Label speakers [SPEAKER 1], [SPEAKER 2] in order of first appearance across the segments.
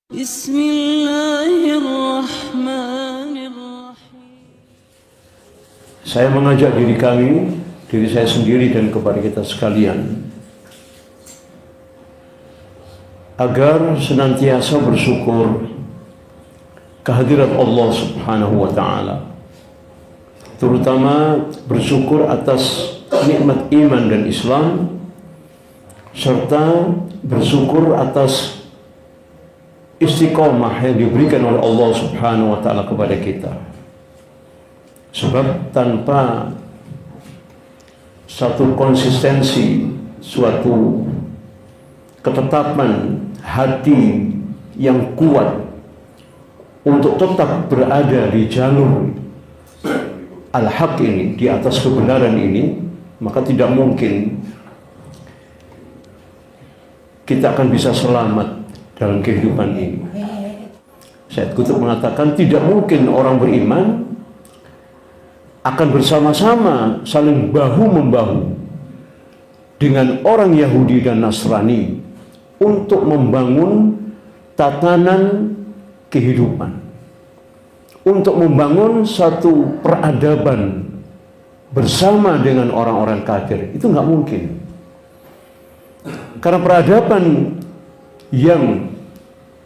[SPEAKER 1] Bismillahirrahmanirrahim.
[SPEAKER 2] Saya mengajak diri saya sendiri dan kepada kita sekalian agar senantiasa bersyukur kehadirat Allah Subhanahu wa ta'ala, terutama bersyukur atas nikmat iman dan Islam, serta bersyukur atas istiqomah yang diberikan oleh Allah Subhanahu wa ta'ala kepada kita. Sebab tanpa satu konsistensi, suatu ketetapan hati yang kuat untuk tetap berada di jalur al-haq ini, di atas kebenaran ini, maka tidak mungkin kita akan bisa selamat dalam kehidupan ini. Syed Qutb mengatakan tidak mungkin orang beriman akan bersama-sama saling bahu-membahu dengan orang Yahudi dan Nasrani untuk membangun tatanan kehidupan, untuk membangun satu peradaban bersama dengan orang-orang kafir. Itu nggak mungkin, karena peradaban yang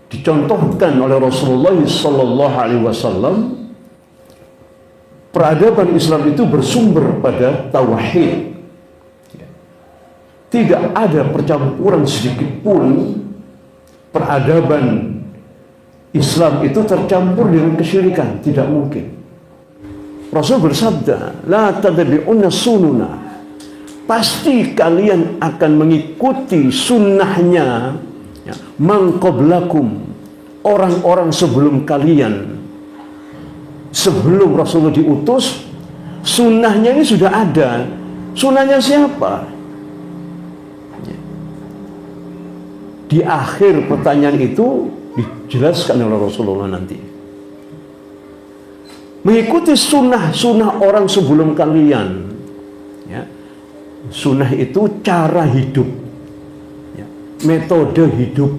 [SPEAKER 2] dicontohkan oleh Rasulullah Sallallahu Alaihi Wasallam, peradaban Islam itu bersumber pada tauhid. Tidak ada percampuran sedikit pun peradaban Islam itu tercampur dengan kesyirikan, tidak mungkin. Rasul bersabda, la tatabi'unna sununa, pasti kalian akan mengikuti sunnahnya man qablakum, orang-orang sebelum kalian. Sebelum Rasulullah diutus, sunnahnya ini sudah ada. Sunnahnya siapa? Di akhir pertanyaan itu dijelaskan oleh Rasulullah nanti. Mengikuti sunnah orang sebelum kalian. Ya. Sunnah itu cara hidup, ya, metode hidup,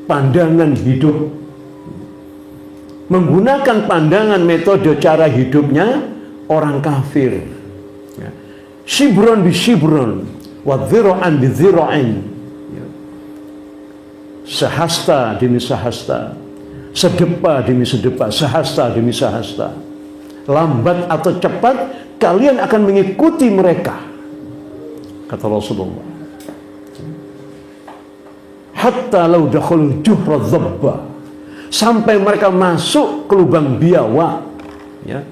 [SPEAKER 2] pandangan hidup. Menggunakan pandangan metode cara hidupnya orang kafir. Ya. Shibron bi shibron, wa dhira'an bi dhira'in. Ya. Sehasta demi sehasta, sedepa demi sedepa, sehasta demi sehasta. Lambat atau cepat kalian akan mengikuti mereka, kata Rasulullah. Hatta law dakhul juhra dhabba, sampai mereka masuk ke lubang biawa. Ya.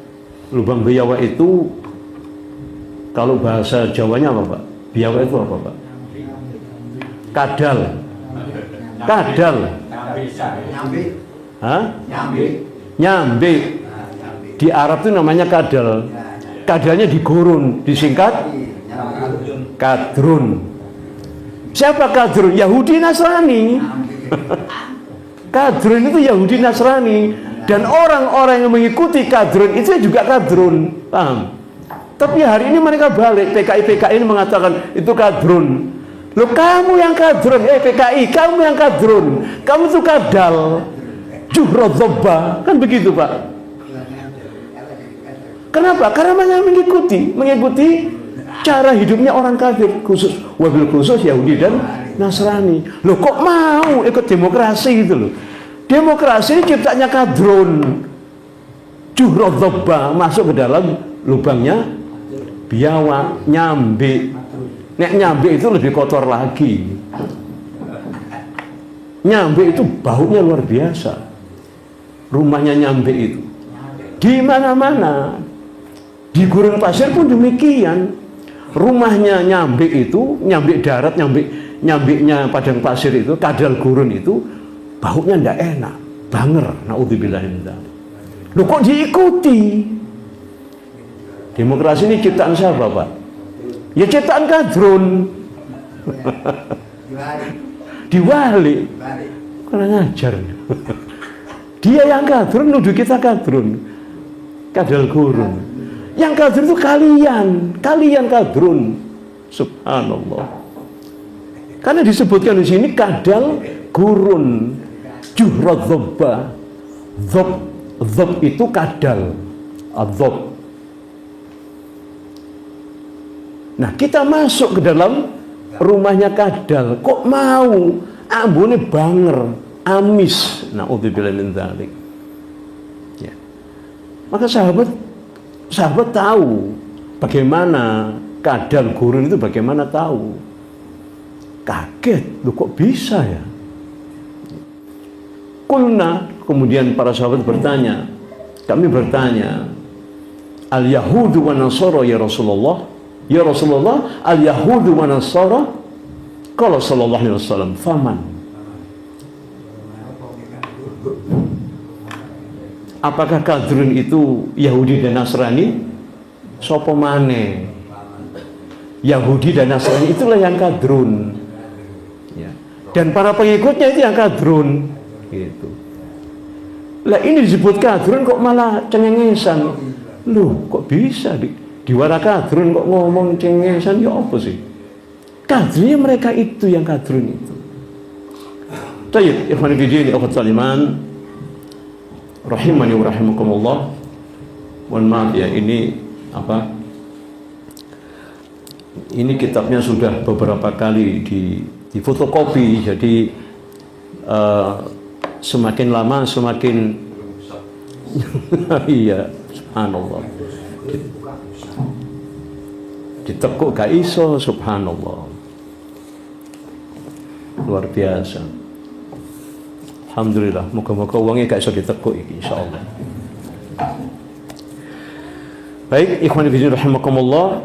[SPEAKER 2] Lubang biawa itu kalau bahasa Jawanya apa, Pak? Biawa itu apa, Pak? Kadal. Kadal. Hah? Nyambi. Di Arab itu namanya kadal. Kadalnya digurun, disingkat kadrun. Siapa kadrun? Yahudi Nasrani. Kadrun itu Yahudi Nasrani, dan orang-orang yang mengikuti kadrun itu juga kadrun, paham? Tapi hari ini mereka balik, PKI ini mengatakan itu kadrun. Loh, kamu yang kadrun, PKI, kamu yang kadrun, kamu itu kadal, juhrodzoba, kan begitu, Pak? Kenapa? Karena mereka mengikuti cara hidupnya orang kafir, khusus wabil khusus Yahudi dan Nasrani. Loh, kok mau ikut demokrasi gitu loh? Demokrasi ini ciptanya kadrun, juhrodzoba, masuk ke dalam lubangnya biawa, nyambi. Nek nyambi itu lebih kotor lagi. Nyambi itu baunya luar biasa. Rumahnya nyambi itu di mana-mana. Di gurun pasir pun demikian. Rumahnya nyambi itu, nyambi darat, nyambiknya padang pasir itu, kadal gurun itu, baunya ndak enak, banger. Naudzubillah min dzalik. Loh, kok diikuti? Demokrasi ini ciptaan siapa, Pak? Ya ciptaan kadrun. Diwali. Kurang ajar. Dia yang kadrun, nuduh kita kadrun. Kadal gurun. Yang kadrun itu kalian kadrun. Subhanallah. Karena disebutkan di sini kadal gurun. juhra dhobba. Dhob itu kadal, adzob. Nah, kita masuk ke dalam rumahnya kadal, kok mau ambune banger, amis. Na'udzubillah min dzalik. Ya. Maka sahabat tahu bagaimana kadal gurun itu, bagaimana tahu. Kaget, loh kok bisa ya? Kulna, kemudian para sahabat bertanya, kami bertanya, al-Yahudu wa Nasara ya Rasulullah. Ya Rasulullah, al-Yahudu wa Nasara. Qala sallallahu alaihi wasallam, faman. Apakah kadrun itu Yahudi dan Nasrani? Sopo maneh? Yahudi dan Nasrani itulah yang kadrun. Ya. Dan para pengikutnya itu yang kadrun. Gitu. Lah ini disebut kadrun kok malah cengengesan. Loh, kok bisa di wara kadrun kok ngomong cengengesan, ya apa sih? Kadrunnya mereka itu yang kadrun itu. Tayyib, ikhwan fillah, akhwatul iman, rahimani wa rahimakumullah. Mohon maaf ya, ini apa? Ini kitabnya sudah beberapa kali di fotokopi, jadi semakin lama semakin iya, subhanallah, ditekuk gak iso, subhanallah, luar biasa. Alhamdulillah, moga-moga uangnya gak iso ditekuk iki, insyaallah. Baik, ikhwan fillah rahimakumullah.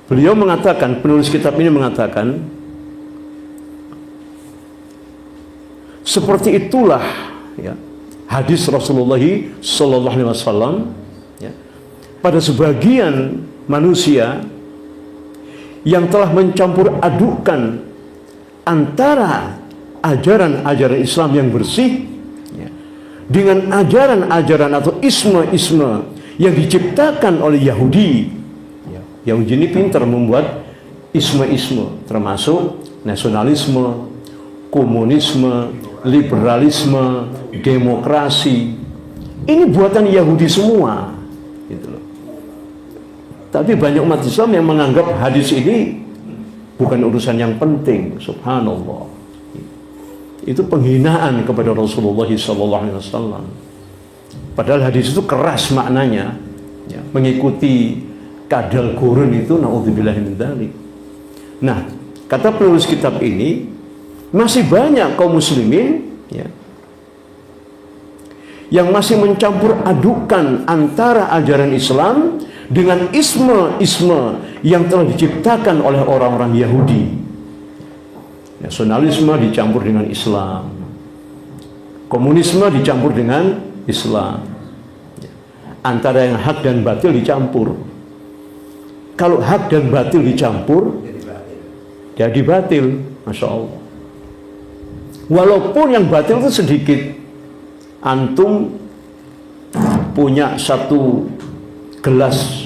[SPEAKER 2] Beliau mengatakan, penulis kitab ini mengatakan, seperti itulah ya, hadis Rasulullah sallallahu alaihi wasallam ya, pada sebagian manusia yang telah mencampur adukan antara ajaran-ajaran Islam yang bersih ya, dengan ajaran-ajaran atau isme-isme yang diciptakan oleh Yahudi. Ya, Yahudi ini pintar membuat isme-isme, termasuk nasionalisme, komunisme, liberalisme, demokrasi. Ini buatan Yahudi semua, gitu loh. Tapi banyak umat Islam yang menganggap hadis ini bukan urusan yang penting. Subhanallah. Itu penghinaan kepada Rasulullah SAW. Padahal hadis itu keras maknanya, ya, mengikuti kadal gurun itu, na'udzubillah min dzalik. Nah, kata penulis kitab ini, masih banyak kaum muslimin ya, yang masih mencampur adukan antara ajaran Islam dengan isme-isme yang telah diciptakan oleh orang-orang Yahudi. Nasionalisme dicampur dengan Islam, komunisme dicampur dengan Islam, antara yang hak dan batil dicampur. Kalau hak dan batil dicampur, jadi batil, masya Allah. Walaupun yang batil itu sedikit. Antum punya satu gelas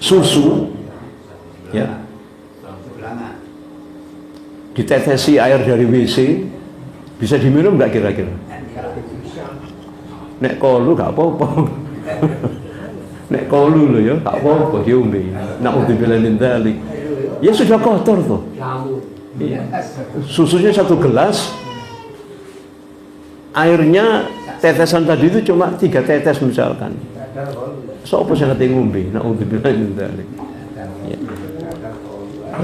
[SPEAKER 2] susu ya, ditetesi air dari WC, bisa diminum nggak kira-kira? Nek kolu gak apa-apa. Nek kolu loh ya, gak apa-apa diombe. Na'udzubillah min dzalik. Ya sudah kotor tuh. Iya. Susunya satu gelas, airnya tetesan tadi itu cuma 3 tetes misalkan. So apa sing ngerti ngombe? Na'udzubillah min dzalik. Ya.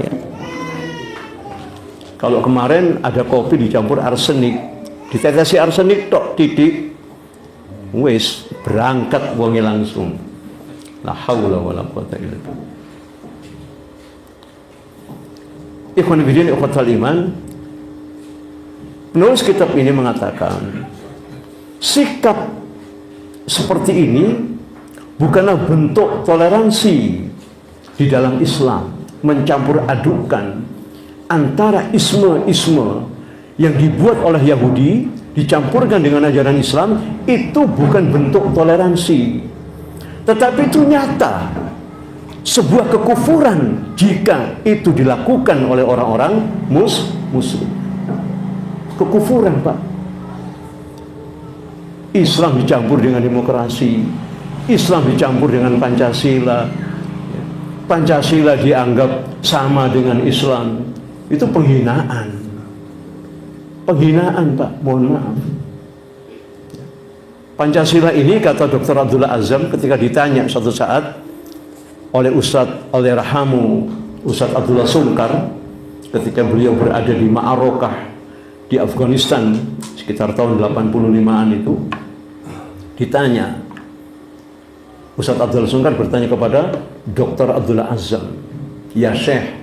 [SPEAKER 2] Ya. Kalau kemarin ada kopi dicampur arsenik, ditetesi arsenik tok titik, wis berangkat wonge langsung. La haula wala quwata illa billah. Ikhwan fillah ikhwatal iman, penulis kitab ini mengatakan sikap seperti ini bukanlah bentuk toleransi di dalam Islam, mencampur adukan antara isme-isme yang dibuat oleh Yahudi dicampurkan dengan ajaran Islam. Itu bukan bentuk toleransi, tetapi itu nyata sebuah kekufuran jika itu dilakukan oleh orang-orang muslim. kekufuran, Pak. Islam dicampur dengan demokrasi, Islam dicampur dengan Pancasila, Pancasila dianggap sama dengan Islam. Itu penghinaan, Pak, mohon maaf. Pancasila ini, kata Dr. Abdullah Azzam ketika ditanya suatu saat oleh oleh Rahamu Ustadz Abdullah Sungkar, ketika beliau berada di Ma'arokah di Afghanistan sekitar tahun 85-an itu, ditanya, Ustadz Abdullah Sungkar bertanya kepada Dr. Abdullah Azzam, ya Syekh,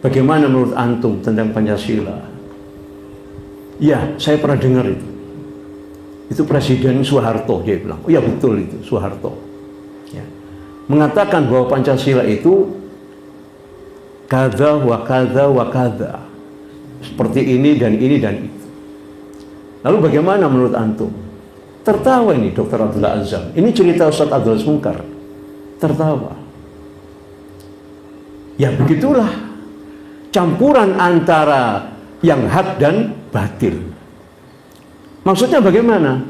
[SPEAKER 2] bagaimana menurut antum tentang Pancasila? Ya, saya pernah dengar itu. Itu Presiden Soeharto, dia bilang. Oh ya, betul itu, Soeharto. Ya. Mengatakan bahwa Pancasila itu kada wa kada wa kada. Seperti ini dan ini dan itu. Lalu bagaimana menurut antum? Tertawa ini Dr. Abdullah Azzam. Ini cerita Ustadz Abdullah Sungkar. Tertawa. Ya begitulah. Campuran antara yang hak dan batil. Maksudnya bagaimana?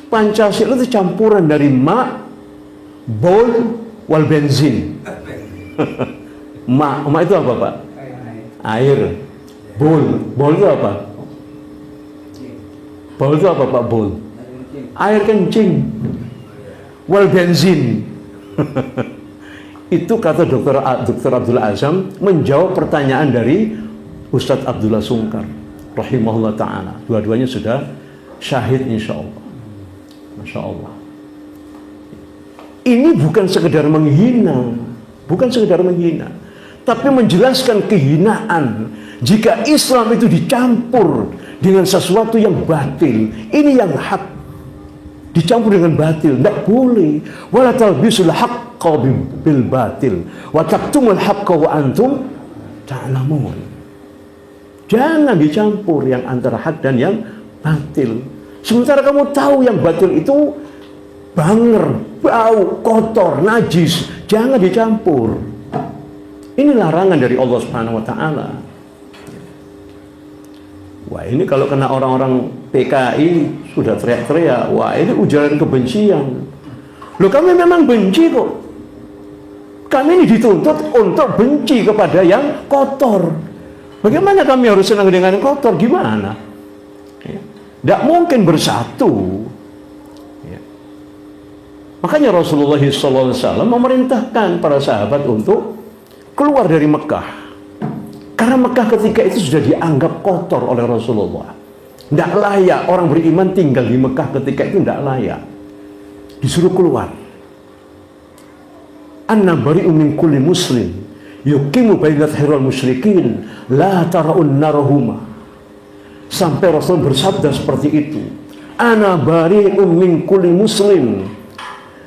[SPEAKER 2] Pancasila itu campuran dari ma, bol, wal benzin. Ma itu apa, Pak? Air. Bol itu apa? Bol itu apa, Pak? Bol. Air kencing. Wal benzin. Itu kata Dr. Abdullah Azzam menjawab pertanyaan dari Ustadz Abdullah Sungkar rahimahullah ta'ala. Dua-duanya sudah syahid insya Allah. Masya Allah. Ini bukan sekedar menghina, tapi menjelaskan kehinaan jika Islam itu dicampur dengan sesuatu yang batil. Ini yang hak dicampur dengan batil, tidak boleh. Wala talbisul haqqa bil batil wa taktumul haqqa wa antum ta'lamun. Jangan dicampur yang antara hak dan yang batil. Sementara kamu tahu yang batil itu banger, bau, kotor, najis. Jangan dicampur. Ini larangan dari Allah Subhanahu wa taala. Wah, ini kalau kena orang-orang PKI sudah teriak-teriak. Wah, ini ujaran kebencian. Loh, kami memang benci kok. Kami ini dituntut untuk benci kepada yang kotor. Bagaimana kami harus senang dengan yang kotor? Gimana? Tidak mungkin bersatu. Ya. Makanya Rasulullah SAW memerintahkan para sahabat untuk keluar dari Mekah. Karena Mekah ketika itu sudah dianggap kotor oleh Rasulullah. Tidak layak orang beriman tinggal di Mekah ketika itu, tidak layak. Disuruh keluar. Anna bari'u min kulli muslim yuqimu bainat hiral musyrikin la tara'un narahuma. Sampai Rasul bersabda seperti itu. Ana bari'u min kulli muslim.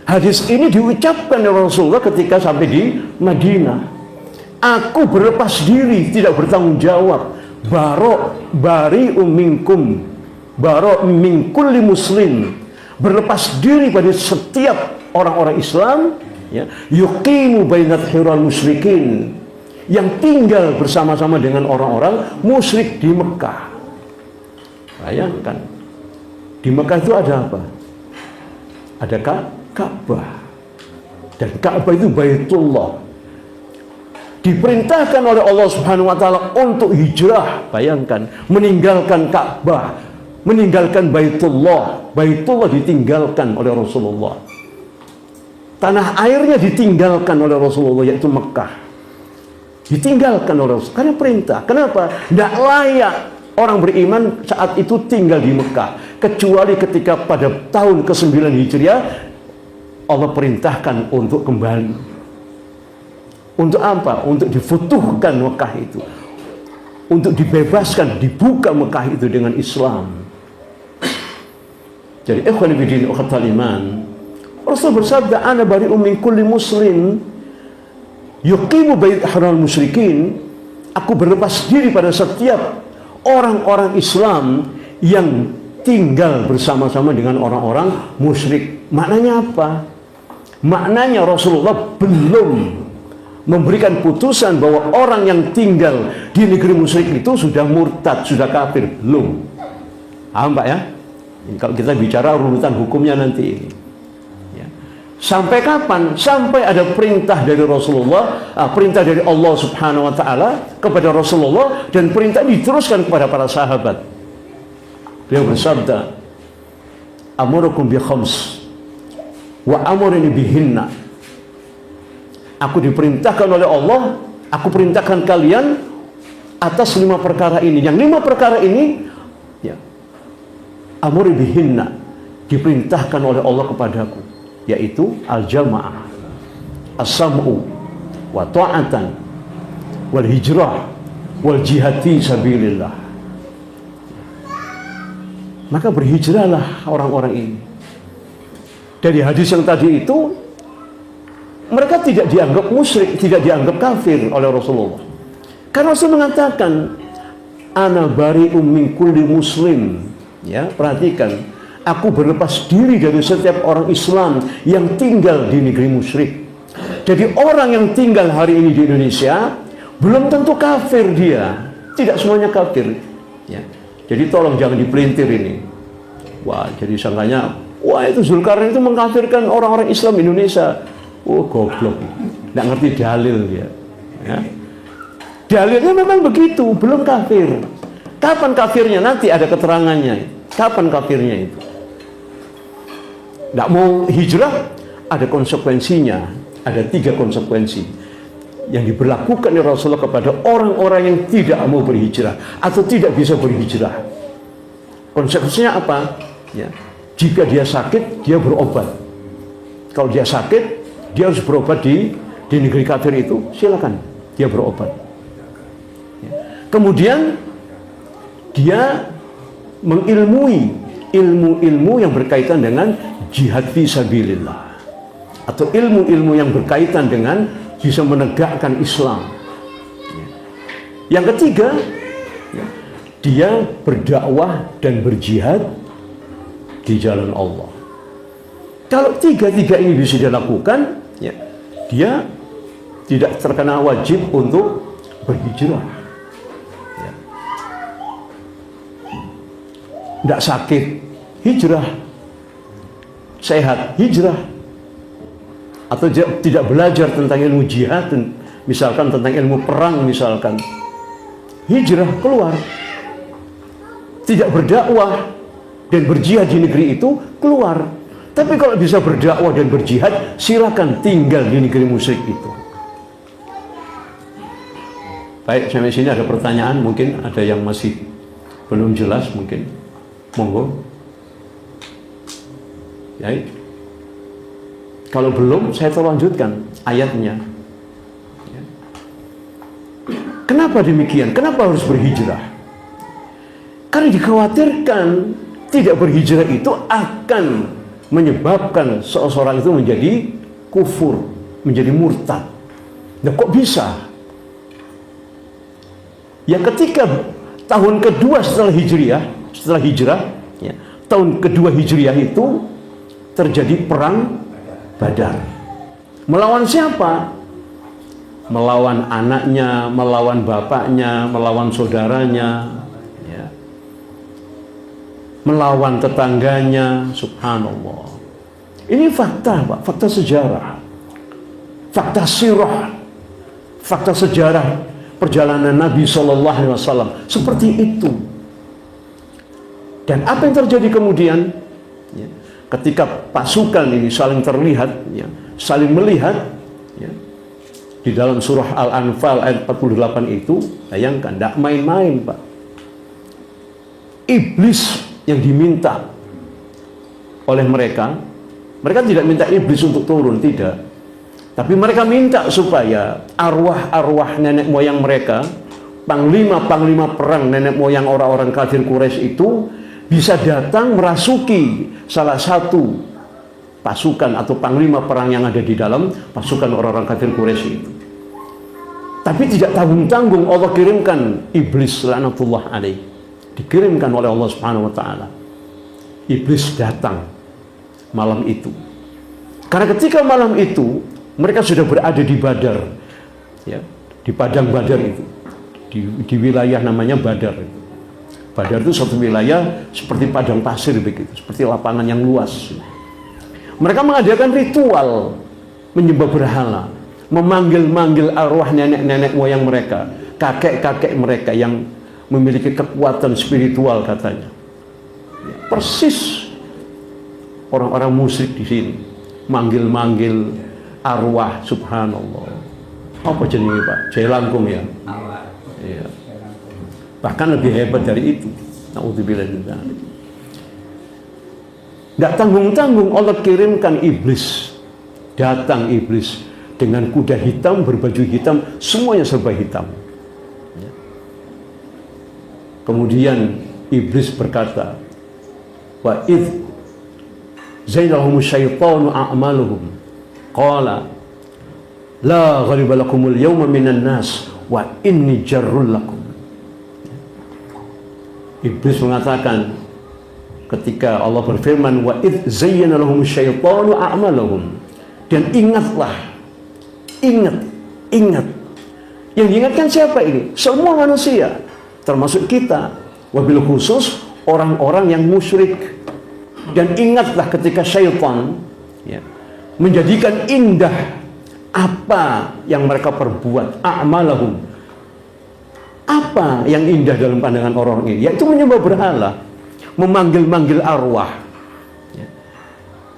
[SPEAKER 2] Hadis ini diucapkan oleh Rasulullah ketika sampai di Madinah. Aku berlepas diri, tidak bertanggung jawab. Bari'u minkum, baro min kulli muslim. Berlepas diri pada setiap orang-orang Islam, ya, yuqimu bainat hiral musyrikin, yang tinggal bersama-sama dengan orang-orang musyrik di Mekah. Bayangkan, di Mekah itu ada apa? Ada Ka'bah, dan Ka'bah itu Baitullah. Diperintahkan oleh Allah Subhanahu wa taala untuk hijrah. Bayangkan, meninggalkan Ka'bah, meninggalkan Baitullah. Baitullah ditinggalkan oleh Rasulullah. Tanah airnya ditinggalkan oleh Rasulullah, yaitu Mekah. Ditinggalkan oleh Rasulullah karena perintah. Kenapa? Tidak layak orang beriman saat itu tinggal di Mekah, kecuali ketika pada tahun ke-9 Hijriah Allah perintahkan untuk kembali. Untuk apa? Untuk difutuhkan Mekah itu, untuk dibebaskan, dibuka Mekah itu dengan Islam. Jadi ikhwan fillah ukhtal iman, Rasul bersabda, ana bari'u min kulli muslim yuqimu bait haral musyrikin. Aku berlepas diri pada setiap orang-orang Islam yang tinggal bersama-sama dengan orang-orang musyrik. Maknanya apa? Maknanya Rasulullah belum memberikan putusan bahwa orang yang tinggal di negeri musyrik itu sudah murtad, sudah kafir. Belum. Paham Pak ya? Ini kalau kita bicara urutan hukumnya nanti ini. Ya. Sampai kapan? Sampai ada perintah dari Rasulullah, perintah dari Allah Subhanahu wa Ta'ala kepada Rasulullah, dan perintah diteruskan kepada para sahabat. Beliau bersabda, amurukum bi khams wa amurni bihinna. Aku diperintahkan oleh Allah, aku perintahkan kalian atas 5 perkara ini. Yang 5 perkara ini, ya, amuri bihinna, diperintahkan oleh Allah kepadaku, yaitu al-jama'ah, as-sam'u, wa ta'atan, wal hijrah, wal jihad fi sabilillah. Maka berhijrahlah orang-orang ini. Dari hadis yang tadi itu, mereka tidak dianggap musyrik, tidak dianggap kafir oleh Rasulullah. Karena Rasul mengatakan, ana bari'um min kulli muslim. Ya, perhatikan, aku berlepas diri dari setiap orang Islam yang tinggal di negeri musyrik. Jadi orang yang tinggal hari ini di Indonesia belum tentu kafir dia. Tidak semuanya kafir. Ya. Jadi tolong jangan dipelintir ini. Wah, jadi sangkanya, wah itu Zulkarnain itu mengkafirkan orang-orang Islam Indonesia. Oh goblok, nggak ngerti dalil dia. Ya. Dalilnya memang begitu, belum kafir. Kapan kafirnya? Nanti ada keterangannya. Kapan kafirnya itu? Nggak mau hijrah, ada konsekuensinya. Ada 3 konsekuensi yang diberlakukan oleh Rasulullah kepada orang-orang yang tidak mau berhijrah atau tidak bisa berhijrah. Konsekuensinya apa? Ya. Jika dia sakit, dia berobat. Kalau dia sakit, dia harus berobat di negeri kafir itu, silakan dia berobat. Ya. Kemudian dia mengilmui ilmu-ilmu yang berkaitan dengan jihad fi sabilillah, atau ilmu-ilmu yang berkaitan dengan bisa menegakkan Islam. Ya. Yang ketiga, ya, dia berdakwah dan berjihad di jalan Allah. Kalau 3 ini bisa dilakukan, ya, dia tidak terkena wajib untuk berhijrah. Ya. Tidak sakit, hijrah. Sehat, hijrah. Atau tidak belajar tentang ilmu jihad, misalkan tentang ilmu perang misalkan, hijrah keluar. Tidak berdakwah dan berjihad di negeri itu, keluar. Tapi kalau bisa berdakwah dan berjihad, silakan tinggal di negeri musyrik itu. Baik, sampai sini ada pertanyaan, mungkin ada yang masih belum jelas, mungkin. Monggo. Ya. Kalau belum, saya lanjutkan ayatnya. Ya. Kenapa demikian? Kenapa harus berhijrah? Karena dikhawatirkan tidak berhijrah itu akan menyebabkan seseorang itu menjadi kufur, menjadi murtad. Nah, kok bisa? Ya, ketika tahun kedua setelah hijrah, ya, tahun kedua hijriah itu terjadi perang Badar. Melawan siapa? Melawan anaknya, melawan bapaknya, melawan saudaranya, ya. Melawan tetangganya. Subhanallah. Ini fakta, Pak, fakta sejarah, fakta sirah, fakta sejarah perjalanan Nabi SAW seperti itu. Dan apa yang terjadi kemudian? Ya, ketika pasukan ini saling terlihat, ya, saling melihat, ya, di dalam surah Al-Anfal ayat 48 itu, bayangkan, tidak main-main, Pak. Iblis yang diminta oleh mereka tidak minta iblis untuk turun, tidak. Tapi mereka minta supaya arwah-arwah nenek moyang mereka, panglima-panglima perang nenek moyang orang-orang kafir Quraisy itu bisa datang merasuki salah satu pasukan atau panglima perang yang ada di dalam pasukan orang-orang kafir Quraisy itu. Tapi tidak tanggung-tanggung Allah kirimkan iblis laknatullah alaih. Dikirimkan oleh Allah Subhanahu wa taala. Iblis datang malam itu. Karena ketika malam itu mereka sudah berada di Badar. ya, di padang Badar itu, di wilayah namanya Badar. Badar itu suatu wilayah seperti padang pasir begitu, seperti lapangan yang luas. Mereka mengadakan ritual menyembah berhala, memanggil-manggil arwah nenek-nenek moyang mereka, kakek-kakek mereka yang memiliki kekuatan spiritual katanya. Persis orang-orang musyrik di sini, manggil-manggil arwah, subhanallah. Apa jenenge Pak? Jaya Langkung ya. Iya. Bahkan lebih hebat dari itu. Naudzubillah min dzalik. Tidak tanggung-tanggung Allah kirimkan iblis. Datang iblis dengan kuda hitam, berbaju hitam, semuanya serba hitam. Kemudian iblis berkata, wa idh zainahum syaitanu a'maluhum qala la ghaliba lakumul yawma minan nas wa inni jarrul lakum. Iblis mengatakan ketika Allah berfirman wa idh zayyana lahum syaitanu a'malahum, dan ingat yang diingatkan siapa ini? Semua manusia, termasuk kita, wabil khusus orang-orang yang musyrik. Dan ingatlah ketika syaitan ya, menjadikan indah apa yang mereka perbuat, a'malahum. Apa yang indah dalam pandangan orang ini? Yaitu menyembah berhala, memanggil-manggil arwah.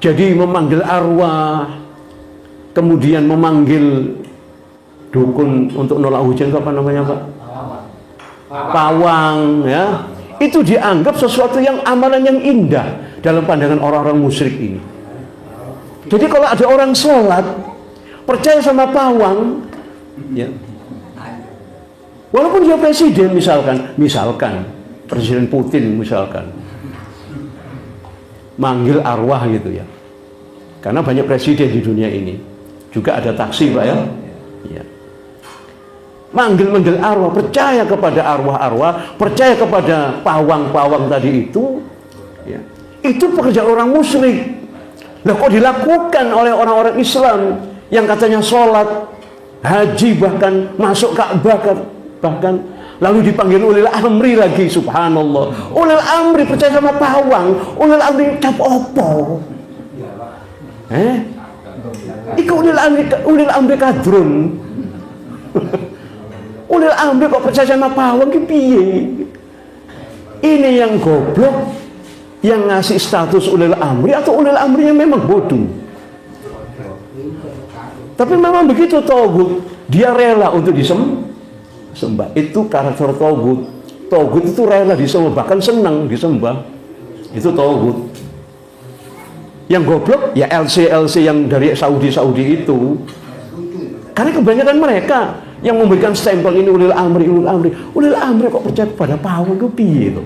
[SPEAKER 2] Jadi memanggil arwah, kemudian memanggil dukun untuk nolak hujan, apa namanya Pak? Pawang, ya. Itu dianggap sesuatu yang amalan yang indah dalam pandangan orang-orang musyrik ini. Jadi kalau ada orang sholat percaya sama pawang, ya, walaupun dia presiden misalkan Presiden Putin misalkan, manggil arwah gitu ya. Karena banyak presiden di dunia ini, juga ada taksi Pak ya. Ya. Manggil-manggil arwah, percaya kepada arwah-arwah, percaya kepada pawang-pawang tadi itu, ya. Itu pekerjaan orang musyrik. Lah kok dilakukan oleh orang-orang Islam yang katanya sholat, haji, bahkan masuk Ka'bah, bahkan lalu dipanggil ulil amri lagi, subhanallah. Ulil amri percaya sama pawang, ulil amri cap opo? Iku ulil amri kadrun. Ulil amri kok percaya sama pawang ki piye? Ini yang goblok, yang ngasih status ulil amri, atau ulil amrinya memang bodoh? Tapi memang begitu togut, dia rela untuk disembah. Itu karakter togut. Togut itu rela disembah, bahkan senang disembah. Itu togut. Yang goblok ya LC yang dari Saudi itu. Karena kebanyakan mereka yang memberikan stempel ini ulil amri. Ulil amri kok percaya pada pawang, itu piye itu?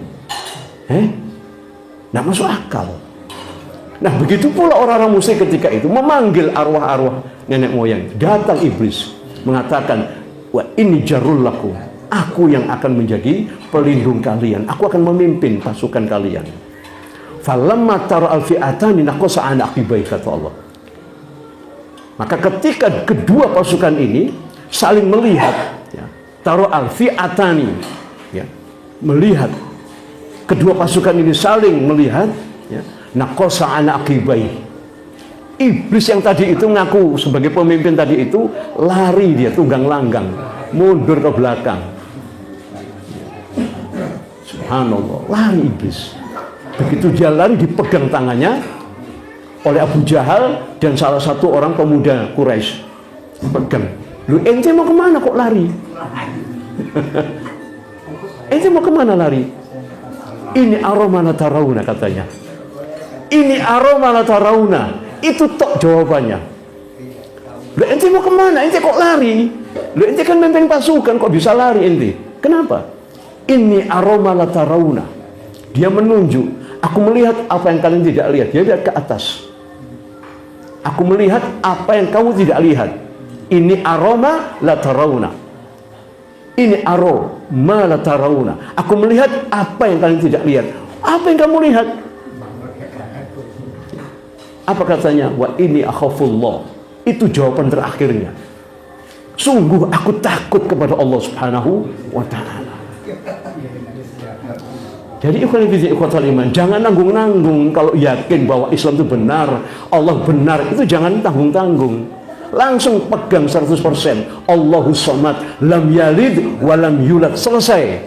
[SPEAKER 2] Nggak masuk akal. Nah begitu pula orang-orang musyrik ketika itu memanggil arwah-arwah nenek moyang. Datang iblis mengatakan, wa ini jarul lakum, aku yang akan menjadi pelindung kalian, aku akan memimpin pasukan kalian. Falamma tara al-fi'atani naqasa an aqibai, kata Allah. Maka ketika kedua pasukan ini saling melihat, ya, tara al-fi'atani, ya, melihat kedua pasukan ini saling melihat, ya, naqasa an aqibai. Iblis yang tadi itu ngaku sebagai pemimpin tadi itu lari, dia tunggang langgang, mundur ke belakang. Subhanallah, lari iblis. Begitu dia lari, dipegang tangannya oleh Abu Jahal dan salah satu orang pemuda Quraisy. Pegang. Lu ente mau kemana kok lari? Ente mau kemana lari? Ini aroma la tarawna, katanya. Ini aroma la tarawna. Itu tok jawabannya. Lu ente mau kemana? Ente kok lari? Lu ente kan memimpin pasukan, kok bisa lari ente? Kenapa? Ini aroma la tarawna. Dia menunjuk. Aku melihat apa yang kalian tidak lihat. Dia lihat ke atas. Aku melihat apa yang kamu tidak lihat. Ini aroma la tarawna. Ini aroma la tarawna. Aku melihat apa yang kalian tidak lihat. Apa yang kamu lihat? Apa katanya? Wa ini akhafullah. Itu jawaban terakhirnya. Sungguh aku takut kepada Allah Subhanahu wa Ta'ala. Jadi ikhwatul iman, jangan nanggung-nanggung. Kalau yakin bahwa Islam itu benar, Allah benar, itu jangan tanggung-tanggung. Langsung pegang 100%. Allahus Samad, lam yalid walam yulad. Selesai.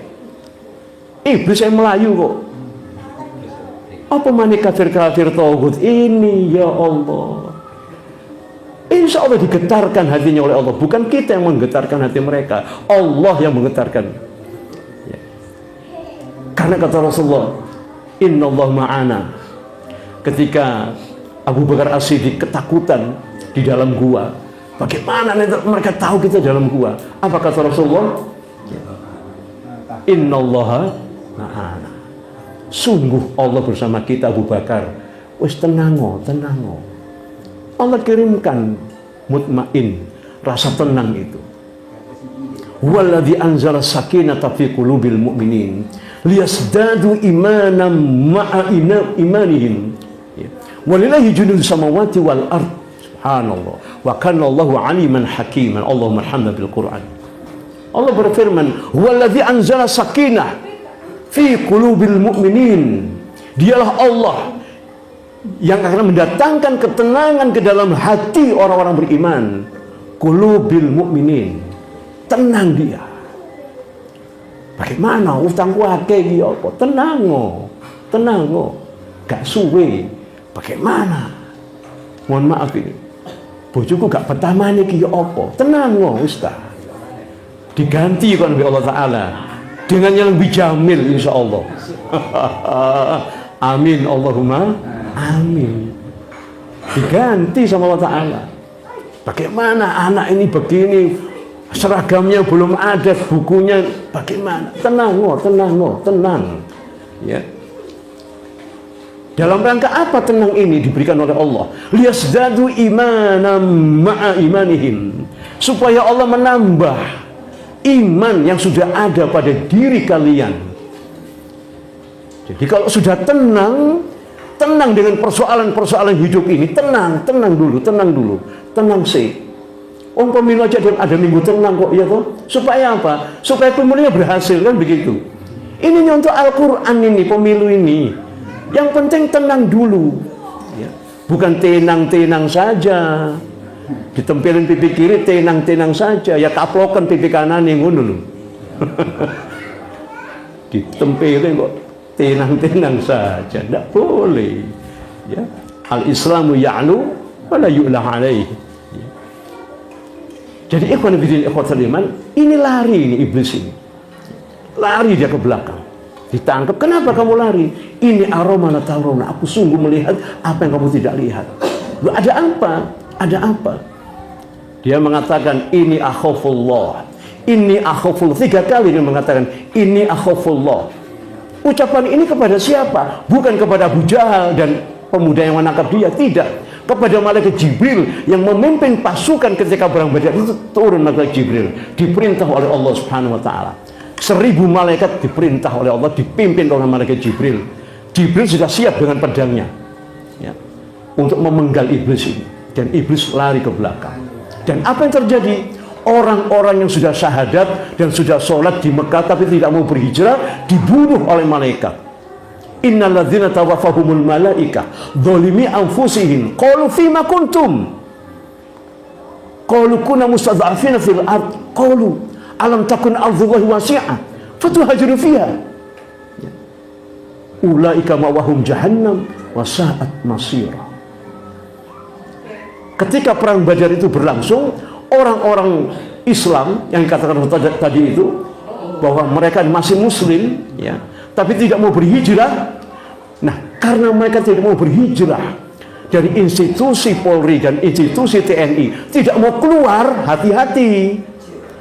[SPEAKER 2] Iblis yang Melayu kok. Apa mani kafir-kafir tauhid ini, ya Allah. Insya Allah digetarkan hatinya oleh Allah. Bukan kita yang menggetarkan hati mereka, Allah yang menggetarkan. Ya. Karena kata Rasulullah, Inna Allah ma'ana. Ketika Abu Bakar As-Siddiq ketakutan di dalam gua, bagaimana mereka tahu kita dalam gua? Apa kata Rasulullah? Inna Allah ma'ana. Sungguh Allah bersama kita, Abu Bakar. Wis tenango, tenango. Allah kirimkan mutmain, rasa tenang itu. Walladzi anzala sakinata fi qulubil mu'minin liyasdadu imanan ma'a imanihim. Walillahi junudus samawati wal ard. Subhanallah. Wa kana Allahu aliman hakiman. Allahumma arhamna bil Qur'an. Allah berfirman, walladzi anzala sakinah fi qulubil mu'minin. Dialah Allah yang akan mendatangkan ketenangan ke dalam hati orang-orang beriman. Qulubil mu'minin, tenang dia. Bagaimana utangku akeh iki apa? Tenango, tenango, gak suwe. Bagaimana? Mohon maaf ini, bojoku gak pertamane iki apa? Tenango wis ta. Diganti kan oleh Allah Ta'ala dengan yang lebih jamil insyaallah. Amin Allahumma amin. Diganti sama Allah Ta'ala. Bagaimana anak ini begini, seragamnya belum ada, bukunya bagaimana? Tenang, tenang. Ya. Dalam rangka apa tenang ini diberikan oleh Allah? Liyasdadu imanan ma'a imanihim. Supaya Allah menambah iman yang sudah ada pada diri kalian. Jadi kalau sudah tenang dengan persoalan-persoalan hidup ini, tenang dulu, tenang sih. Pemilu aja ada minggu tenang kok, ya toh. Supaya apa? Supaya pemilunya berhasil, kan begitu. Ini nyontoh Al-Quran ini, pemilu ini. Yang penting tenang dulu, ya. Bukan tenang saja. Ditempelin pipi kiri, tenang saja. Ya kaplokan pipi kanan yang ngono lho. Ditempelin kok tenang saja, tidak boleh. Ya. Al-Islamu ya'lu wala yu'la alaih. Ya. Jadi ikhwatul iman, ini lari ini iblis ini. Lari dia ke belakang. Ditangkap, kenapa kamu lari? Ini aroma la tarawna, aku sungguh melihat apa yang kamu tidak lihat. Loh, ada apa? Ada apa? Dia mengatakan ini akhafullah. Ini akhafullah. 3 kali dia mengatakan ini akhafullah. Ucapan ini kepada siapa? Bukan kepada Abu Jahal dan pemuda yang menangkap dia, tidak. Kepada malaikat Jibril yang memimpin pasukan ketika perang Badar. Itu turun malaikat Jibril, diperintah oleh Allah Subhanahu wa Ta'ala. 1000 malaikat diperintah oleh Allah, dipimpin oleh malaikat Jibril. Jibril sudah siap dengan pedangnya, ya, untuk memenggal iblis ini. Dan iblis lari ke belakang. Dan apa yang terjadi? Orang-orang yang sudah syahadat dan sudah sholat di Mekah tapi tidak mau berhijrah dibunuh oleh malaikat. Innalladzina tawaffahumul malaika dzalimi anfusihim qalu fima kuntum qalu kunna mustad'afina fil ard qalu alam takun ardullahi wasi'ah fatuhajiru fiha ulaika ma'wahum jahannam wa sa'at masira. Ketika perang Badar itu berlangsung, orang-orang Islam yang dikatakan tadi itu bahwa mereka masih muslim, ya, tapi tidak mau berhijrah. Nah, karena mereka tidak mau berhijrah dari institusi Polri dan institusi TNI, tidak mau keluar, hati-hati.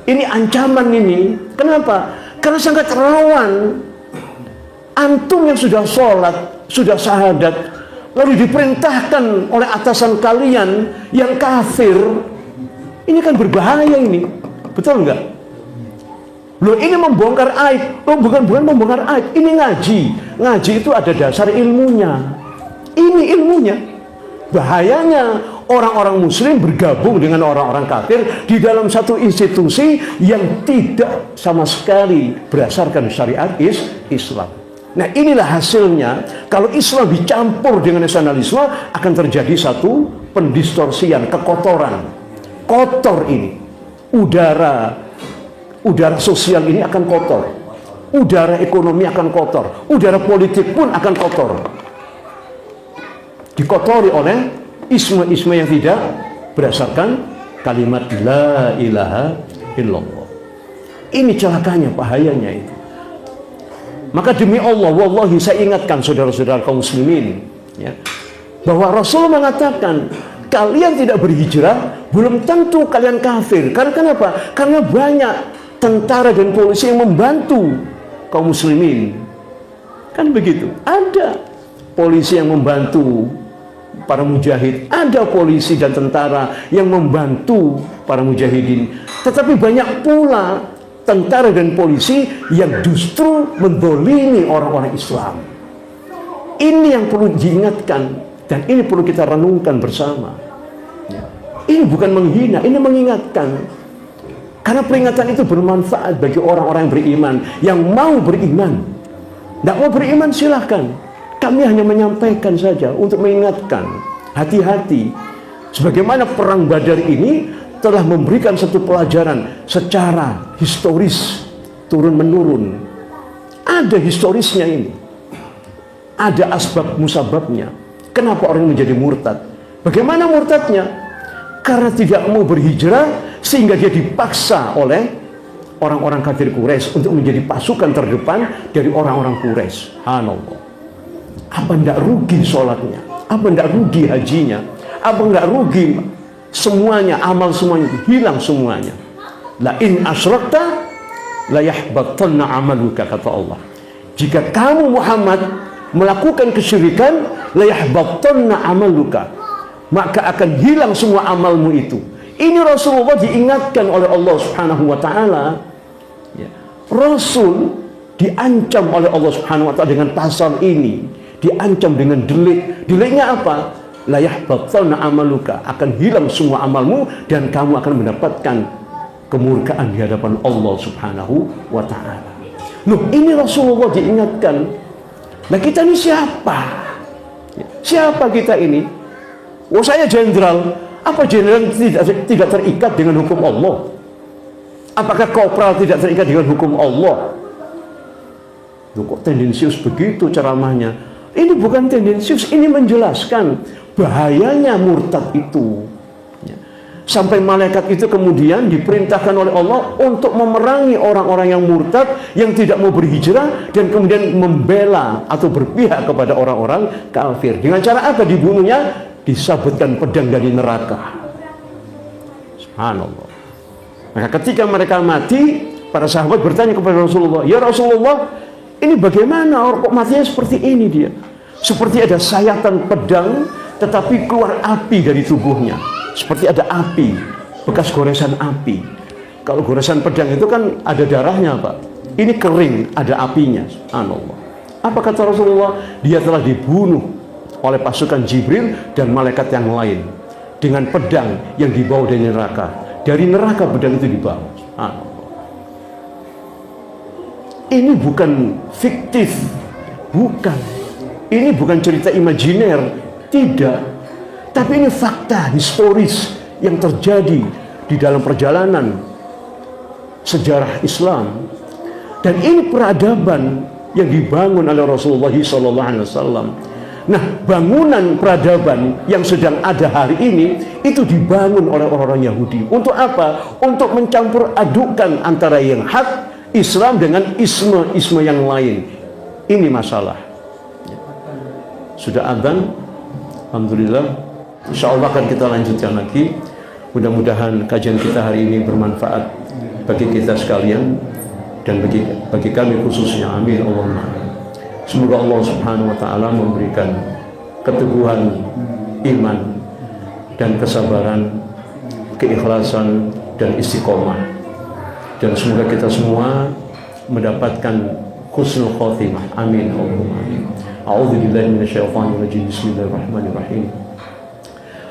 [SPEAKER 2] Ini ancaman ini. Kenapa? Karena sangat rawan. Antum yang sudah sholat, sudah syahadat, lalu diperintahkan oleh atasan kalian yang kafir, ini kan berbahaya ini. Betul enggak? Loh, ini membongkar aib. Oh, bukan membongkar aib, ini ngaji. Ngaji itu ada dasar ilmunya. Ini ilmunya. Bahayanya orang-orang muslim bergabung dengan orang-orang kafir di dalam satu institusi yang tidak sama sekali berdasarkan syariat Islam. Nah, inilah hasilnya. Kalau Islam dicampur dengan nasionalisme, akan terjadi satu pendistorsian, kekotoran. Kotor ini. Udara sosial ini akan kotor. Udara ekonomi akan kotor. Udara politik pun akan kotor. Dikotori oleh isme-isme yang tidak berdasarkan kalimat la ilaha illallah. Ini celakanya, bahayanya itu. Maka demi Allah, wallahi saya ingatkan saudara-saudara kaum muslimin, ya, bahwa Rasul mengatakan kalian tidak berhijrah belum tentu kalian kafir. Karena kenapa? Karena banyak tentara dan polisi yang membantu kaum muslimin. Kan begitu. Ada polisi yang membantu para mujahid, ada polisi dan tentara yang membantu para mujahidin. Tetapi banyak pula tentara dan polisi yang justru mendolimi orang-orang Islam. Ini yang perlu diingatkan dan ini perlu kita renungkan bersama. Ini bukan menghina, ini mengingatkan. Karena peringatan itu bermanfaat bagi orang-orang yang beriman, yang mau beriman. Tidak mau beriman silahkan. Kami hanya menyampaikan saja untuk mengingatkan. Hati-hati. Sebagaimana perang Badar ini telah memberikan satu pelajaran secara historis turun-menurun. Ada historisnya ini. Ada asbab musababnya. Kenapa orang menjadi murtad? Bagaimana murtadnya? Karena tidak mau berhijrah sehingga dia dipaksa oleh orang-orang kafir Quraisy untuk menjadi pasukan terdepan dari orang-orang Quraisy. Subhanallah. Apa tidak rugi sholatnya? Apa tidak rugi hajinya? Apa tidak rugi semuanya, amal semuanya hilang semuanya? La in asyrakta la yahbatanna amaluka, kata Allah. Jika kamu Muhammad melakukan kesyirikan, la yahbatanna amaluka, maka akan hilang semua amalmu itu. Ini Rasulullah diingatkan oleh Allah Subhanahu wa taala. Ya. Rasul diancam oleh Allah Subhanahu wa taala dengan pasal ini, diancam dengan delik. Deliknya apa? La yahbatanna amaluka, akan hilang semua amalmu dan kamu akan mendapatkan kemurkaan di hadapan Allah Subhanahu wa taala. Loh, ini Rasulullah diingatkan. Nah, kita ini siapa? Siapa kita ini? Oh, saya jenderal. Apa jenderal tidak terikat dengan hukum Allah? Apakah kopral tidak terikat dengan hukum Allah? Loh, kok tendensius begitu ceramahnya? Ini bukan tendensius, ini menjelaskan bahayanya murtad itu. Sampai malaikat itu kemudian diperintahkan oleh Allah untuk memerangi orang-orang yang murtad, yang tidak mau berhijrah, dan kemudian membela atau berpihak kepada orang-orang kafir. Dengan cara apa dibunuhnya? Disabetkan pedang dari neraka. Subhanallah. Maka ketika mereka mati, para sahabat bertanya kepada Rasulullah, "Ya Rasulullah, ini bagaimana kok matinya seperti ini dia? Seperti ada sayatan pedang, tetapi keluar api dari tubuhnya. Seperti ada api, bekas goresan api. Kalau goresan pedang itu kan ada darahnya, Pak. Ini kering, ada apinya." Subhanallah. Apa kata Rasulullah? Dia telah dibunuh oleh pasukan Jibril dan malaikat yang lain dengan pedang yang dibawa dari neraka. Dari neraka pedang itu dibawa. Subhanallah. Ini bukan fiktif, bukan. Ini bukan cerita imajiner, tidak. Tapi ini fakta historis yang terjadi di dalam perjalanan sejarah Islam. Dan ini peradaban yang dibangun oleh Rasulullah SAW. Nah, bangunan peradaban yang sedang ada hari ini itu dibangun oleh orang-orang Yahudi. Untuk apa? Untuk mencampur adukkan antara yang hak Islam dengan isme-isme yang lain. Ini masalah. Sudah adzan, alhamdulillah. Insyaallah akan kita lanjutkan lagi. Mudah-mudahan kajian kita hari ini bermanfaat bagi kita sekalian dan bagi kami khususnya. Amin Allahumma. Semoga Allah Subhanahu wa taala memberikan keteguhan iman dan kesabaran, keikhlasan dan istiqomah. Dan semoga kita semua mendapatkan husnul khotimah. Amin Allahumma. A'udzu billahi minasyaitonir rajim. Bismillahirrahmanirrahim.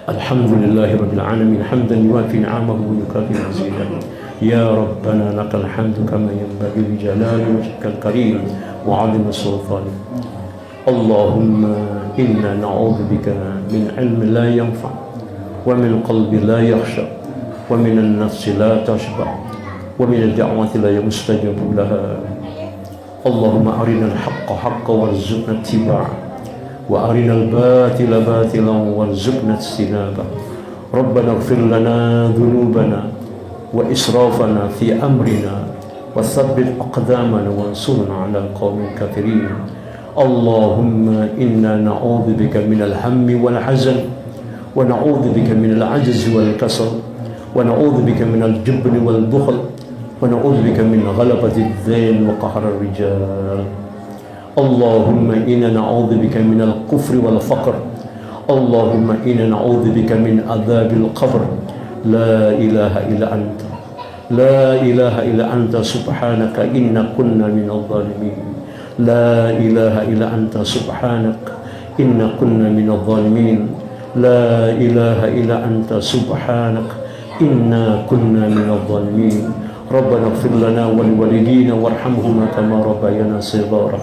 [SPEAKER 2] Alhamdulillahi rabbil alamin hamdan yuwafi ni'amahu wa yukafi mazidah. Ya Rabbana lakal hamdu kama yanbaghi li jalali wajhikal karim wa 'azimi sultanik. Allahumma inna na'udzu bika min ilmin la yanfa' wa min qalbin la yakhsha wa min an-nafsi la tashba' wa min ad-da'wati la yustajabu laha. Allahumma arina al-haqqa haqqan warzuqna ittiba'ah wa arina al-batila batilan warzuqna ijtinabah. Rabbana ighfir lana dhunubana wa israfana fi amrina wa thabbit aqdamana wansurna 'ala al-qawmil kafirin. Allahumma inna na'udzu bika minal hammi wal hazan wa na'udzu bika minal 'ajzi wal kasal wa na'udzu bika minal jubni wal bukhl wa na'udzu bika min ghalabati ad-dayn wa qahri ar-rijal. Allahumma inna na'udzu bika minal kufri wal faqr. Allahumma inna na'udzu bika min adzabil qabr. La ilaha illa anta, la ilaha illa anta subhanaka inna kunna minadh dhalimin. La ilaha illa anta subhanaka inna kunna minadh dhalimin. La ilaha illa anta subhanaka inna kunna minadh dhalimin. Rabbana ighfir lana wa liwalidina warhamhuma kama rabbayana shighara.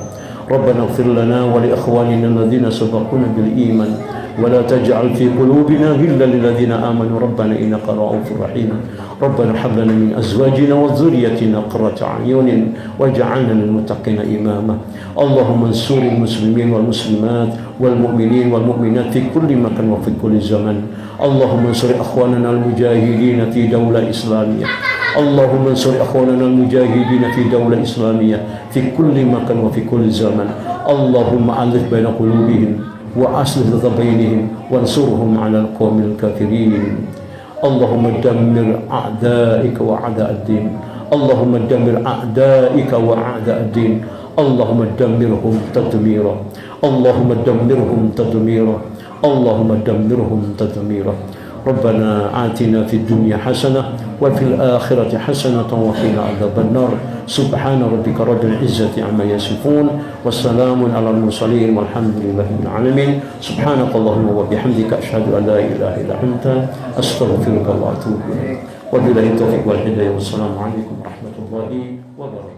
[SPEAKER 2] Rabbana ighfir lana wa li ikhwanina alladhina sabaquna bil iman wa la taj'al fi qulubina ghillan lil ladzina amanu rabbana innaka ra'ufur rahim. Rabbana hab lana min azwajina wa dhurriyyatina qurrata a'yunin waj'alna lil muttaqina imama. Allahumma ansuril muslimin wal muslimat wal mu'minin wal mu'minat fi kulli makan wa fi kulli zaman. Allahumma ansur ikhwanana al mujahidin fi daulah islamiyah. Allahumma ansur ikhwanana al mujahidin fi daulah islamiyah fi kulli makan wa fi kulli zaman. Allahumma alif baina qulubihim wa aslih dhata bainihim wansurhum 'ala al-qawmil kafirin. Allahumma dammir a'da'ika wa a'da'ad-din. Allahumma dammir a'da'ika wa a'da'ad-din. Allahumma dammirhum tadmira. Allahumma dammirhum tadmira. Allahumma dammirhum tadmira. Rabbana atina fid dunya hasanah wa fil akhirati hasanah wa qina adzaban nar. Subhana rabbika rabbil izzati amma yasifun wassalamun alal mursalin walhamdulillahi rabbil alamin. Subhanakallahumma wa bihamdika asyhadu an la ilaha illa anta astaghfiruka wa atubu ilaik. Wabillahi taufiq wal hidayah. Wassalamu alaikum warahmatullahi wabarakatuh.